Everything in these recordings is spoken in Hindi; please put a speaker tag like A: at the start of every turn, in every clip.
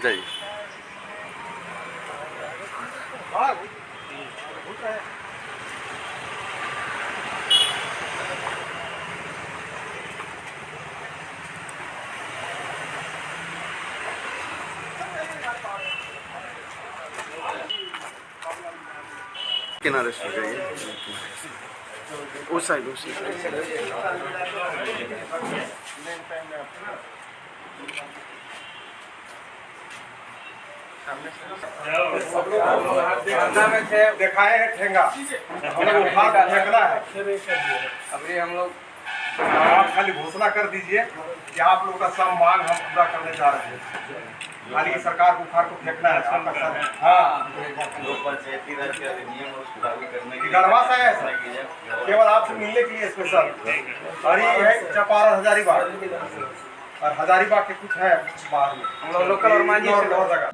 A: जय किनारे से जाइए, उस साइड
B: दिखाए है ठेंगा, हम लोग उठा कर फेंकना है। अभी हम लोग आप खाली घोषणा कर दीजिए कि आप लोगों का सब मांग हम पूरा करने जा रहे हैं। खाली सरकार को उखाड़ को फेंकना है आपका सर। हाँ,
C: पंचायती राज के अधिनियम उसको लागू करने के लिए
B: गढ़वा से आया सर, केवल आपसे मिलने के लिए स्पेशल। और ये है चपारण हजारीबाग, और हजारीबाग के कुछ है बाहर में, हम लोग लोकल और मांझी और जगह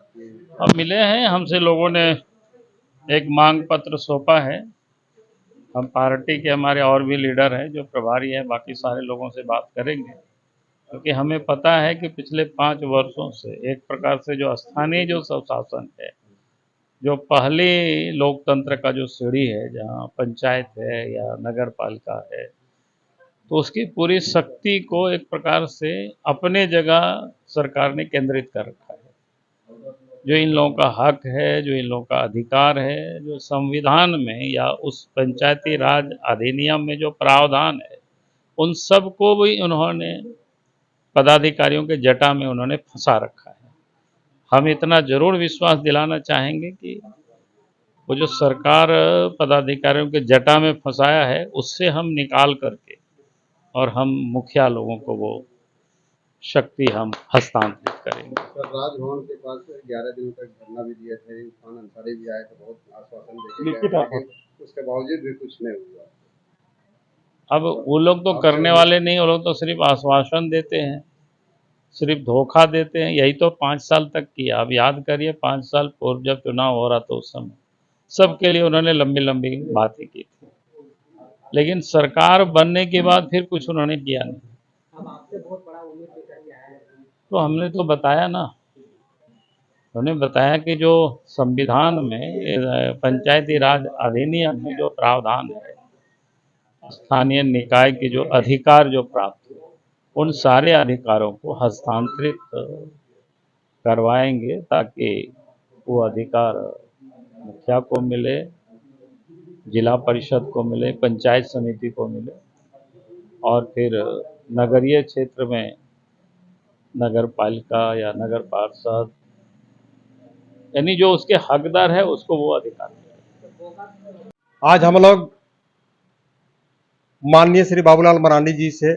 D: अब मिले हैं। हमसे लोगों ने एक मांग पत्र सौंपा है। हम पार्टी के हमारे और भी लीडर हैं जो प्रभारी हैं, बाकी सारे लोगों से बात करेंगे, क्योंकि हमें पता है कि पिछले 5 वर्षों से एक प्रकार से जो स्थानीय जो स्वशासन है, जो पहले लोकतंत्र का जो सीढ़ी है, जहाँ पंचायत है या नगर पालिका है, तो उसकी पूरी शक्ति को एक प्रकार से अपने जगह सरकार ने केंद्रित कर रखा है। जो इन लोगों का हक है, जो इन लोगों का अधिकार है, जो संविधान में या उस पंचायती राज अधिनियम में जो प्रावधान है, उन सब को भी उन्होंने पदाधिकारियों के जटा में उन्होंने फंसा रखा है। हम इतना जरूर विश्वास दिलाना चाहेंगे कि वो जो सरकार पदाधिकारियों के जटा में फंसाया है, उससे हम निकाल करके और हम मुखिया लोगों को वो शक्ति हम हस्तांतरित करेंगे।
A: सर, राजभवन के पास 11 दिनों तक धरना भी दिए थे, इरफान अंसारी भी आए थे, बहुत आश्वासन देके गए, उसके बावजूद भी कुछ नहीं हुआ।
D: अब वो लोग तो करने वाले नहीं, वो लोग तो सिर्फ आश्वासन देते हैं, सिर्फ धोखा देते हैं। यही तो 5 साल तक किया। अब याद करिए, 5 साल पूर्व जब चुनाव हो रहा था, उस समय सबके लिए उन्होंने लंबी लंबी बातें की थी, लेकिन सरकार बनने के बाद फिर कुछ उन्होंने किया नहीं। तो हमने तो बताया ना, उन्होंने बताया कि जो संविधान में पंचायती राज अधिनियम में जो प्रावधान है, स्थानीय निकाय के जो अधिकार जो प्राप्त हुए, उन सारे अधिकारों को हस्तांतरित करवाएंगे ताकि वो अधिकार मुखिया को मिले, जिला परिषद को मिले, पंचायत समिति को मिले, और फिर नगरीय क्षेत्र में नगर पालिका या नगर पार्षद, यानी जो उसके हकदार है उसको वो अधिकार मिले।
B: आज हम लोग माननीय श्री बाबूलाल मरांडी जी से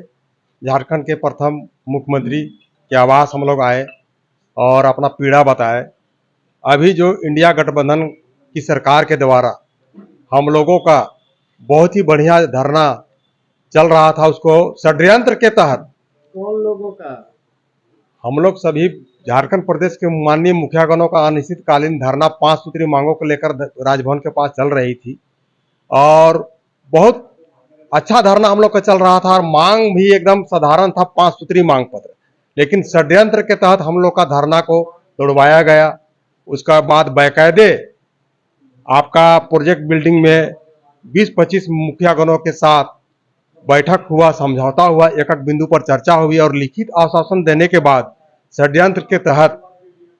B: झारखंड के प्रथम मुख्यमंत्री के आवास हम लोग आए और अपना पीड़ा बताए। अभी जो इंडिया गठबंधन की सरकार के द्वारा हम लोगों का बहुत ही बढ़िया धरना चल रहा था, उसको षड्यंत्र के तहत
A: कौन लोगों का?
B: हम लोग सभी झारखंड प्रदेश के माननीय मुखियागणों का अनिश्चितकालीन धरना 5 सूत्री मांगों को लेकर राजभवन के पास चल रही थी, और बहुत अच्छा धरना हम लोग का चल रहा था, और मांग भी एकदम साधारण था, 5 सूत्री मांग पत्र। लेकिन षड्यंत्र के तहत हम लोग का धरना को तोड़वाया गया। उसका बाद बाकायदे आपका प्रोजेक्ट बिल्डिंग में 20-25 मुखियागणों के साथ बैठक हुआ, समझौता हुआ, एक एक बिंदु पर चर्चा हुई, और लिखित आश्वासन देने के बाद षड्यंत्र के तहत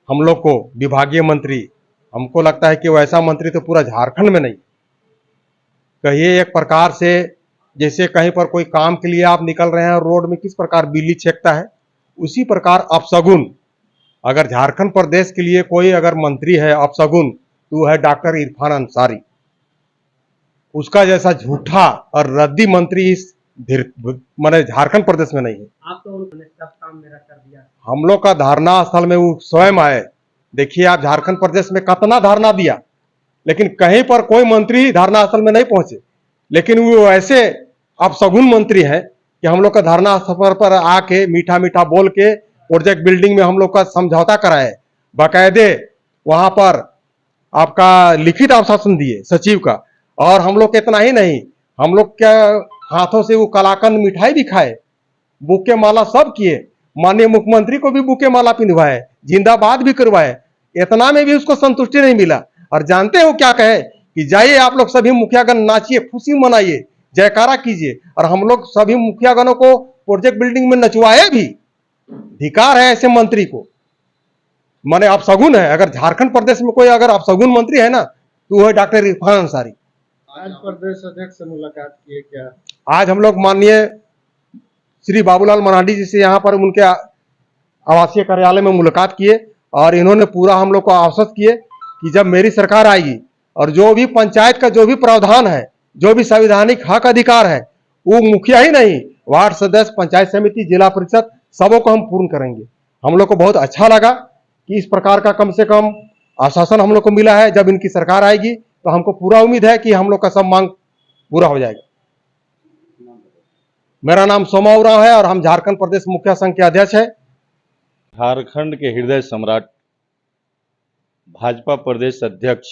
B: हम लोग को विभागीय मंत्री, हमको लगता है कि वैसा मंत्री तो पूरा झारखंड में नहीं, कहिए एक प्रकार से जैसे कहीं पर कोई काम के लिए आप निकल रहे हैं और रोड में किस प्रकार बिल्ली छेकता है, उसी प्रकार अपशगुन, अगर झारखंड प्रदेश के लिए कोई अगर मंत्री है अपशगुन, तो है डॉक्टर इरफान अंसारी। उसका जैसा झूठा और रद्दी मंत्री इस माने झारखंड प्रदेश में नहीं है।
A: आप तो उन्होंने सब काम मेरा कर दिया।
B: हम लोग का धरना स्थल में वो स्वयं आए। देखिए आप झारखंड प्रदेश में कितना धरना दिया, लेकिन कहीं पर कोई मंत्री ही धरना स्थल में नहीं पहुंचे। लेकिन वो ऐसे अपशगुन मंत्री हैं कि हम लोग का धरना स्थल पर आके मीठा मीठा बोल के प्रोजेक्ट बिल्डिंग में हम लोग का समझौता कराए, बाकायदे वहां पर आपका लिखित आश्वासन दिए सचिव का, और हम लोग इतना ही नहीं, हम लोग क्या हाथों से वो कलाकंद मिठाई भी खाए, बुके माला सब किए, माननीय मुख्यमंत्री को भी बुके माला पिंधवाए, जिंदाबाद भी करवाए। इतना में भी उसको संतुष्टि नहीं मिला। और जानते हो क्या कहे कि जाइए आप लोग सभी मुखियागण नाचिए, खुशी मनाइए, जयकारा कीजिए। और हम लोग सभी मुखियागणों को प्रोजेक्ट बिल्डिंग में नचवाए भी। धिकार है ऐसे मंत्री को। माने आप सगुन है, अगर झारखंड प्रदेश में कोई अगर आप सगुन मंत्री है ना तो वो है डॉक्टर इरफान अंसारी।
A: आज प्रदेश अध्यक्ष से मुलाकात किए क्या?
B: आज हम लोग माननीय श्री बाबूलाल मरांडी जी से यहाँ पर उनके आवासीय कार्यालय में मुलाकात किए और इन्होंने पूरा हम लोग को आश्वस्त किए कि जब मेरी सरकार आएगी और जो भी पंचायत का जो भी प्रावधान है, जो भी संवैधानिक हक अधिकार है, वो मुखिया ही नहीं, वार्ड सदस्य, पंचायत समिति, जिला परिषद सबों को हम पूर्ण करेंगे। हम लोग को बहुत अच्छा लगा कि इस प्रकार का कम से कम आश्वासन हम लोग को मिला है। जब इनकी सरकार आएगी तो हमको पूरा उम्मीद है कि हम लोग का सब मांग पूरा हो जाएगा। मेरा नाम सोमा उरांव है और हम झारखंड प्रदेश मुखिया संघ के अध्यक्ष है।
E: झारखंड के हृदय सम्राट भाजपा प्रदेश अध्यक्ष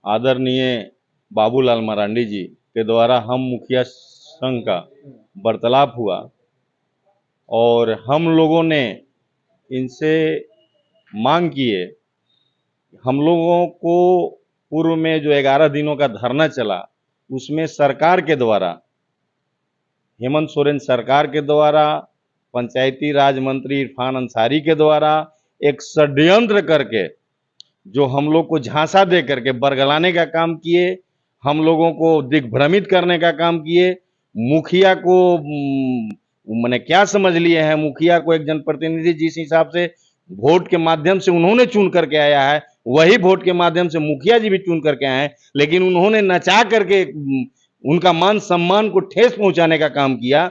E: आदरणीय बाबूलाल मरांडी जी के द्वारा हम मुखिया संघ का वार्तालाप हुआ और हम लोगों ने इनसे मांग की है। हम लोगों को पूर्व में जो 11 दिनों का धरना चला उसमें सरकार के द्वारा, हेमंत सोरेन सरकार के द्वारा, पंचायती राज मंत्री इरफान अंसारी के द्वारा एक षड्यंत्र करके जो हम लोग को झांसा दे करके बरगलाने का काम किए, हम लोगों को दिग्भ्रमित करने का काम किए। मुखिया को मैंने क्या समझ लिए हैं, मुखिया को एक जनप्रतिनिधि जिस हिसाब से वोट के माध्यम से उन्होंने चुन करके आया है, वही वोट के माध्यम से मुखिया जी भी चुन करके आए हैं, लेकिन उन्होंने नचा करके उनका मान सम्मान को ठेस पहुंचाने का काम किया।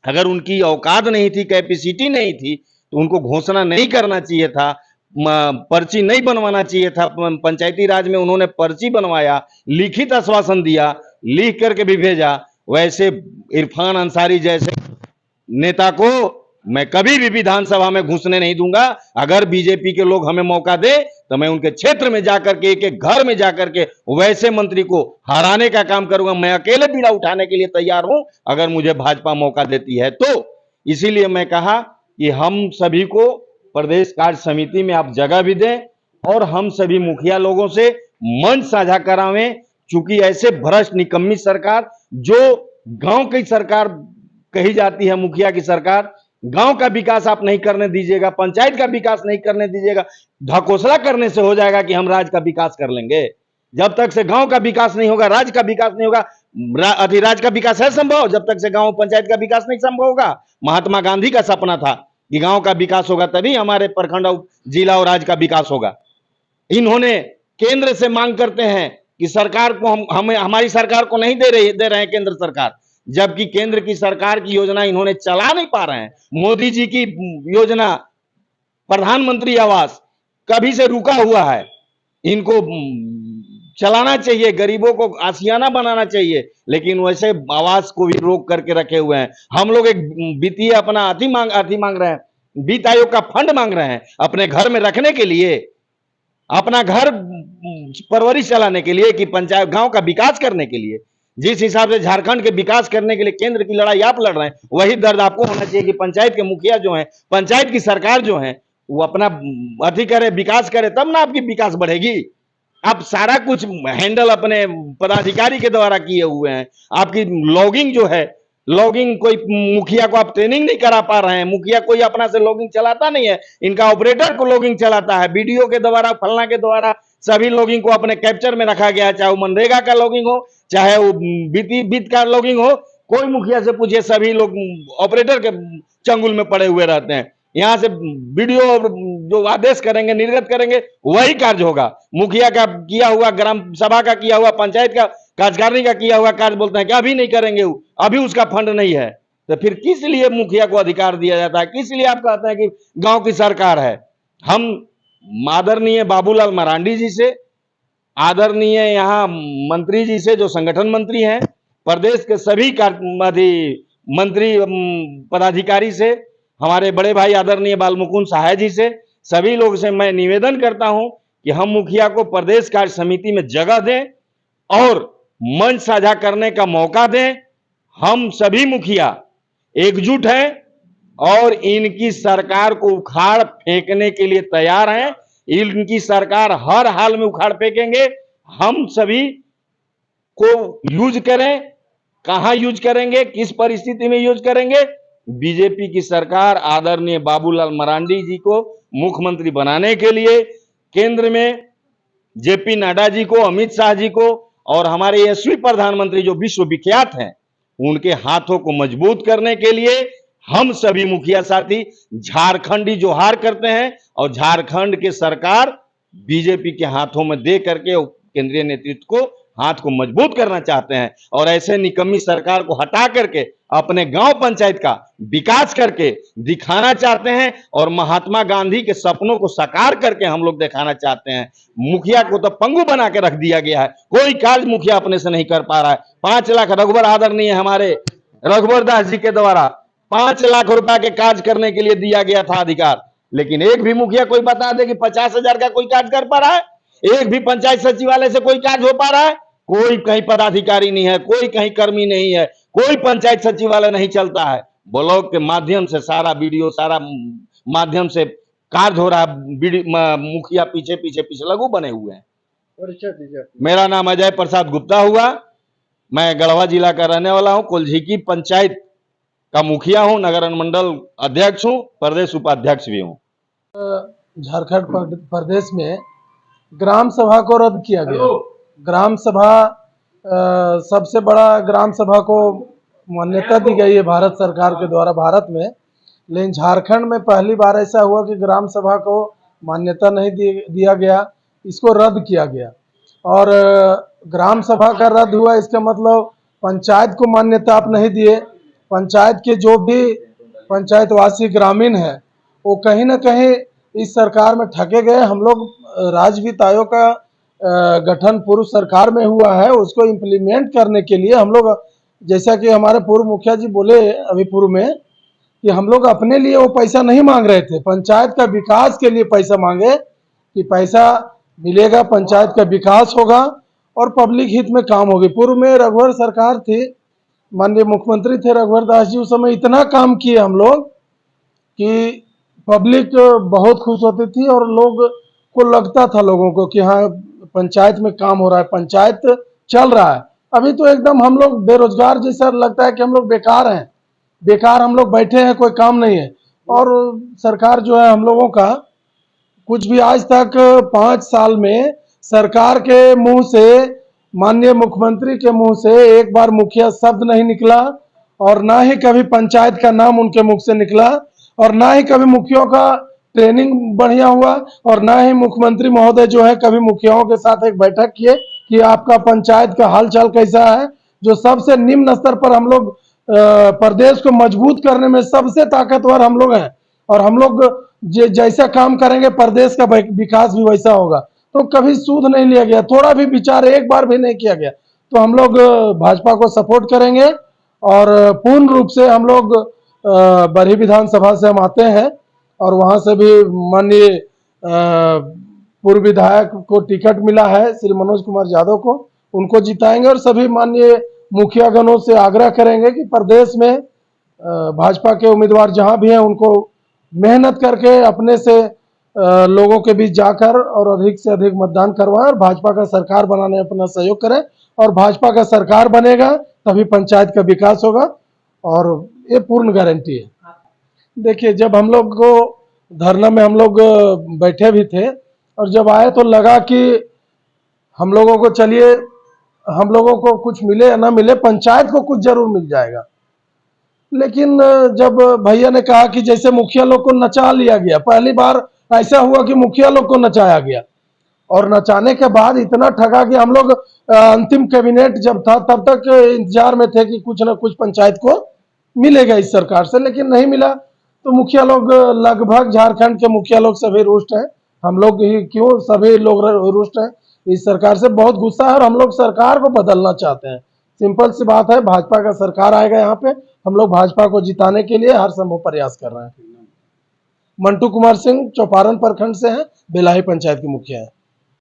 E: अगर उनकी औकात नहीं थी, कैपेसिटी नहीं थी तो उनको घोषणा नहीं करना चाहिए था, पर्ची नहीं बनवाना चाहिए था। पंचायती राज में उन्होंने पर्ची बनवाया, लिखित आश्वासन दिया, लिख करके भी भेजा। वैसे इरफान अंसारी जैसे नेता को मैं कभी भी विधानसभा में घुसने नहीं दूंगा। अगर बीजेपी के लोग हमें मौका दे तो मैं उनके क्षेत्र में जाकर के, एक एक घर में जाकर के वैसे मंत्री को हराने का काम करूंगा। मैं अकेले बीड़ा उठाने के लिए तैयार हूं अगर मुझे भाजपा मौका देती है तो। इसीलिए मैं कहा कि हम सभी को प्रदेश कार्य समिति में आप जगह भी दें और हम सभी मुखिया लोगों से मंच साझा करावें। चूंकि ऐसे भ्रष्ट निकम्मी सरकार, जो गांव की सरकार कही जाती है, मुखिया की सरकार, गांव का विकास आप नहीं करने दीजिएगा, पंचायत का विकास नहीं करने दीजिएगा, ढकोसला करने से हो जाएगा कि हम राज्य का विकास कर लेंगे। जब तक से गांव का विकास नहीं होगा, राज्य का विकास नहीं होगा, राज्य का विकास है संभव जब तक से गांव पंचायत का विकास नहीं संभव होगा। महात्मा गांधी का सपना था कि गांव का विकास होगा तभी हमारे प्रखंड, जिला और राज्य का विकास होगा। इन्होंने केंद्र से मांग करते हैं कि सरकार को हमें हमारी सरकार को नहीं दे रहे हैं केंद्र सरकार, जबकि केंद्र की सरकार की योजना इन्होंने चला नहीं पा रहे हैं। मोदी जी की योजना प्रधानमंत्री आवास कभी से रुका हुआ है, इनको चलाना चाहिए, गरीबों को आशियाना बनाना चाहिए, लेकिन वैसे आवास को भी रोक करके रखे हुए हैं। हम लोग एक वित्तीय अपना अति मांग रहे हैं, वित्त आयोग का फंड मांग रहे हैं अपने घर में रखने के लिए, अपना घर परवरिश चलाने के लिए, कि पंचायत गांव का विकास करने के लिए। जिस हिसाब से झारखंड के विकास करने के लिए केंद्र की लड़ाई आप लड़ रहे हैं, वही दर्द आपको होना चाहिए कि पंचायत के मुखिया जो हैं, पंचायत की सरकार जो है, वो अपना अति करे, विकास करे, तब ना आपकी विकास बढ़ेगी। आप सारा कुछ हैंडल अपने पदाधिकारी के द्वारा किए हुए हैं। आपकी लॉगिंग जो है, लॉगिंग कोई मुखिया को आप ट्रेनिंग नहीं करा पा रहे हैं। मुखिया कोई अपना से लॉगिंग चलाता नहीं है, इनका ऑपरेटर को लॉगिंग चलाता है। वीडियो के द्वारा, फलना के द्वारा सभी लॉगिंग को अपने कैप्चर में रखा गया है, चाहे वो मनरेगा का लॉगिंग हो, चाहे वो वित्त का लॉगिंग हो। कोई मुखिया से पूछिए, सभी लोग ऑपरेटर के चंगुल में पड़े हुए रहते हैं। यहां से वीडियो जो आदेश करेंगे, निर्गत करेंगे, वही कार्य होगा। मुखिया का किया हुआ, ग्राम सभा का किया हुआ, पंचायत का, कार्यकारिणी का किया हुआ कार्य बोलते हैं कि अभी नहीं करेंगे, अभी उसका फंड नहीं है। तो फिर किस लिए मुखिया को अधिकार दिया जाता है? किस लिए आप कहते हैं कि गांव की सरकार है? हम आदरणीय बाबूलाल मरांडी जी से, आदरणीय यहाँ मंत्री जी से जो संगठन मंत्री हैं, प्रदेश के सभी मंत्री पदाधिकारी से, हमारे बड़े भाई आदरणीय बालमुकुंद सहाय जी से, सभी लोग से मैं निवेदन करता हूं कि हम मुखिया को प्रदेश कार्य समिति में जगह दें और मंच साझा करने का मौका दें। हम सभी मुखिया एकजुट हैं और इनकी सरकार को उखाड़ फेंकने के लिए तैयार हैं। इनकी सरकार हर हाल में उखाड़ फेंकेंगे। हम सभी को यूज करें, कहां यूज करेंगे, किस परिस्थिति में यूज करेंगे। बीजेपी की सरकार आदरणीय बाबूलाल मरांडी जी को मुख्यमंत्री बनाने के लिए केंद्र में जेपी नड्डा जी को, अमित शाह जी को और हमारे यशस्वी प्रधानमंत्री जो विश्व विख्यात हैं, उनके हाथों को मजबूत करने के लिए हम सभी मुखिया साथी झारखंडी जोहार करते हैं और झारखंड के सरकार बीजेपी के हाथों में दे करके केंद्रीय नेतृत्व को हाथ को मजबूत करना चाहते हैं और ऐसे निकम्मी सरकार को हटा करके अपने गांव पंचायत का विकास करके दिखाना चाहते हैं और महात्मा गांधी के सपनों को साकार करके हम लोग दिखाना चाहते हैं। मुखिया को तो पंगु बना के रख दिया गया है, कोई कार्य मुखिया अपने से नहीं कर पा रहा है। 5 लाख रघुवर आदरणीय हमारे रघुवर दास जी के द्वारा 5 लाख रुपया के कार्य करने के लिए दिया गया था अधिकार, लेकिन एक भी मुखिया कोई बता दे कि 50,000 का कोई कार्य कर पा रहा है? एक भी पंचायत सचिवालय से कोई कार्य हो पा रहा है? कोई कहीं पदाधिकारी नहीं है, कोई कहीं कर्मी नहीं है, कोई पंचायत सचिवालय नहीं चलता है। ब्लॉक के माध्यम से सारा वीडियो, सारा माध्यम से कार्य हो रहा है। मुखिया पीछे पीछे पीछे लघु बने हुए हैं।
A: परिचय दीजिए।
E: मेरा नाम अजय प्रसाद गुप्ता हुआ, मैं गढ़वा जिला का रहने वाला हूं, कुलझिकी पंचायत का मुखिया हूं, नगर अनुमंडल अध्यक्ष हूं, प्रदेश उपाध्यक्ष भी हूं।
F: झारखंड प्रदेश में ग्राम सभा को रद्द किया गया। ग्राम सभा सबसे बड़ा ग्राम सभा को मान्यता दी गई है भारत सरकार के द्वारा भारत में, लेकिन झारखंड में पहली बार ऐसा हुआ कि ग्राम सभा को मान्यता नहीं दिया गया, इसको रद्द किया गया। और ग्राम सभा का रद्द हुआ, इसका मतलब पंचायत को मान्यता आप नहीं दिए। पंचायत के जो भी पंचायतवासी ग्रामीण हैं वो कहीं ना कहीं इस सरकार में ठगे गए। हम लोग राज्य वित्त आयोग का गठन पूर्व सरकार में हुआ है, उसको इम्प्लीमेंट करने के लिए हम लोग, जैसा कि हमारे पूर्व मुखिया जी बोले अभी पूर्व में, कि हम लोग अपने लिए वो पैसा नहीं मांग रहे थे, पंचायत का विकास के लिए पैसा मांगे कि पैसा मिलेगा, पंचायत का विकास होगा और पब्लिक हित में काम होगी। पूर्व में रघुवर सरकार थी, माननीय मुख्यमंत्री थे रघुवर दास जी, उस समय इतना काम किए हम लोग कि पब्लिक बहुत खुश होती थी और लोग को लगता था लोगों को कि हाँ पंचायत में काम हो रहा है, पंचायत चल रहा है। अभी तो एकदम हम लोग बेरोजगार जैसा लगता है कि हम लोग बेकार हैं, बेकार हम लोग बैठे हैं, कोई काम नहीं है। और सरकार जो है हम लोगों का कुछ भी आज तक 5 साल में सरकार के मुंह से, माननीय मुख्यमंत्री के मुंह से एक बार मुखिया शब्द नहीं निकला और ना ही कभी पंचायत का नाम उनके मुख से निकला और ना ही कभी मुखियों का ट्रेनिंग बढ़िया हुआ और ना ही मुख्यमंत्री महोदय जो है कभी मुखियाओं के साथ एक बैठक किए कि आपका पंचायत का हालचाल कैसा है। जो सबसे निम्न स्तर पर हम लोग प्रदेश को मजबूत करने में सबसे ताकतवर हम लोग हैं और हम लोग जैसा काम करेंगे प्रदेश का विकास भी वैसा होगा। तो कभी सूद नहीं लिया गया, थोड़ा भी विचार एक बार भी नहीं किया गया। तो हम लोग भाजपा को सपोर्ट करेंगे और पूर्ण रूप से हम लोग बरही विधानसभा से हम आते हैं और वहां से भी माननीय पूर्व विधायक को टिकट मिला है श्री मनोज कुमार यादव को, उनको जिताएंगे और सभी माननीय मुखिया गणों से आग्रह करेंगे कि प्रदेश में भाजपा के उम्मीदवार जहां भी हैं उनको मेहनत करके अपने से लोगों के बीच जाकर और अधिक से अधिक मतदान करवाएं और भाजपा का सरकार बनाने में अपना सहयोग करें। और भाजपा का सरकार बनेगा तभी पंचायत का विकास होगा और ये पूर्ण गारंटी है। देखिए, जब हम लोग को धरना में हम लोग बैठे भी थे और जब आए तो लगा कि हम लोगों को, चलिए हम लोगों को कुछ मिले या ना मिले, पंचायत को कुछ जरूर मिल जाएगा। लेकिन जब भैया ने कहा कि जैसे मुखिया लोग को नचा लिया गया, पहली बार ऐसा हुआ कि मुखिया लोग को नचाया गया और नचाने के बाद इतना ठगा कि हम लोग अंतिम कैबिनेट जब था तब तक इंतजार में थे कि कुछ ना कुछ पंचायत को मिलेगा इस सरकार से, लेकिन नहीं मिला। तो मुखिया लोग, लगभग झारखंड के मुखिया लोग सभी रुष्ट हैं, हम लोग ही क्यों, सभी लोग रुष्ट हैं इस सरकार से, बहुत गुस्सा है और हम लोग सरकार को बदलना चाहते हैं। सिंपल सी बात है, भाजपा का सरकार आएगा यहाँ पे, हम लोग भाजपा को जिताने के लिए हर संभव प्रयास कर रहे हैं। मंटू कुमार सिंह चौपारण प्रखंड से हैं, बेलाही पंचायत के मुखिया हैं।